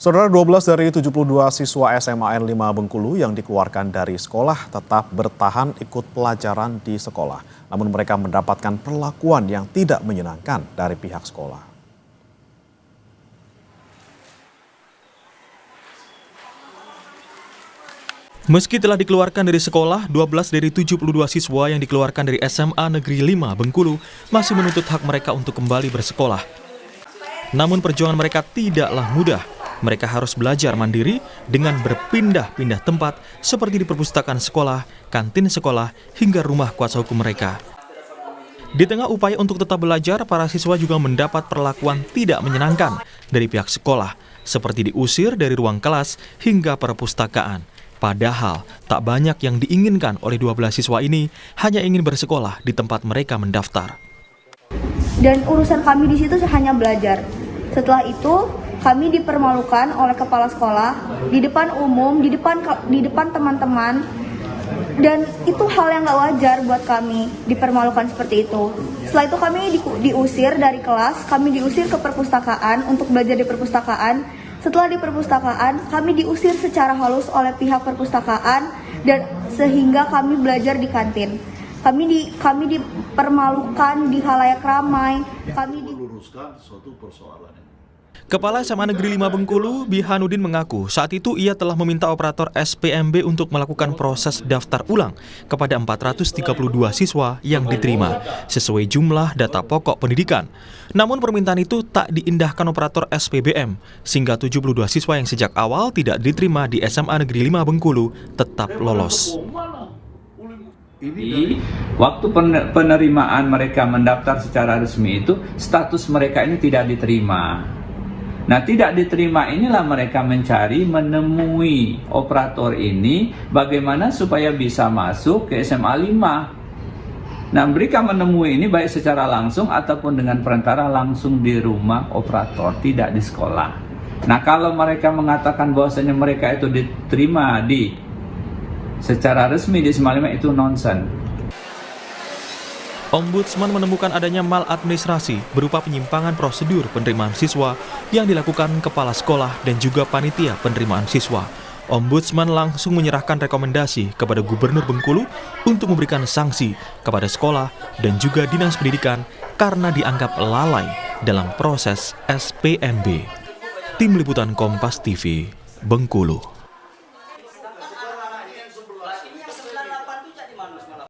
Saudara, 12 dari 72 siswa SMA N5 Bengkulu yang dikeluarkan dari sekolah tetap bertahan ikut pelajaran di sekolah. Namun mereka mendapatkan perlakuan yang tidak menyenangkan dari pihak sekolah. Meski telah dikeluarkan dari sekolah, 12 dari 72 siswa yang dikeluarkan dari SMA Negeri 5 Bengkulu masih menuntut hak mereka untuk kembali bersekolah. Namun perjuangan mereka tidaklah mudah. Mereka harus belajar mandiri dengan berpindah-pindah tempat seperti di perpustakaan sekolah, kantin sekolah, hingga rumah kuasa hukum mereka. Di tengah upaya untuk tetap belajar, para siswa juga mendapat perlakuan tidak menyenangkan dari pihak sekolah, seperti diusir dari ruang kelas hingga perpustakaan. Padahal tak banyak yang diinginkan oleh 12 siswa ini, hanya ingin bersekolah di tempat mereka mendaftar. Dan urusan kami di situ hanya belajar. Setelah itu kami dipermalukan oleh kepala sekolah di depan umum, di depan teman-teman, dan itu hal yang nggak wajar buat kami dipermalukan seperti itu. Setelah itu kami diusir dari kelas, kami diusir ke perpustakaan untuk belajar di perpustakaan. Setelah di perpustakaan, kami diusir secara halus oleh pihak perpustakaan dan sehingga kami belajar di kantin. Kami dipermalukan di halayak ramai. Kami meluruskan suatu persoalan. Kepala SMA Negeri 5 Bengkulu, Bihanudin mengaku saat itu ia telah meminta operator SPMB untuk melakukan proses daftar ulang kepada 432 siswa yang diterima sesuai jumlah data pokok pendidikan. Namun permintaan itu tak diindahkan operator SPBM sehingga 72 siswa yang sejak awal tidak diterima di SMA Negeri 5 Bengkulu tetap lolos. Di waktu penerimaan mereka mendaftar secara resmi itu, status mereka ini tidak diterima. Nah, tidak diterima inilah mereka menemui operator ini bagaimana supaya bisa masuk ke SMA 5. Nah, mereka menemui ini baik secara langsung ataupun dengan perantara langsung di rumah operator, tidak di sekolah. Nah, kalau mereka mengatakan bahwasanya mereka itu diterima secara resmi di SMA 5, itu nonsen. Ombudsman menemukan adanya maladministrasi berupa penyimpangan prosedur penerimaan siswa yang dilakukan kepala sekolah dan juga panitia penerimaan siswa. Ombudsman langsung menyerahkan rekomendasi kepada Gubernur Bengkulu untuk memberikan sanksi kepada sekolah dan juga Dinas Pendidikan karena dianggap lalai dalam proses SPMB. Tim Liputan Kompas TV, Bengkulu.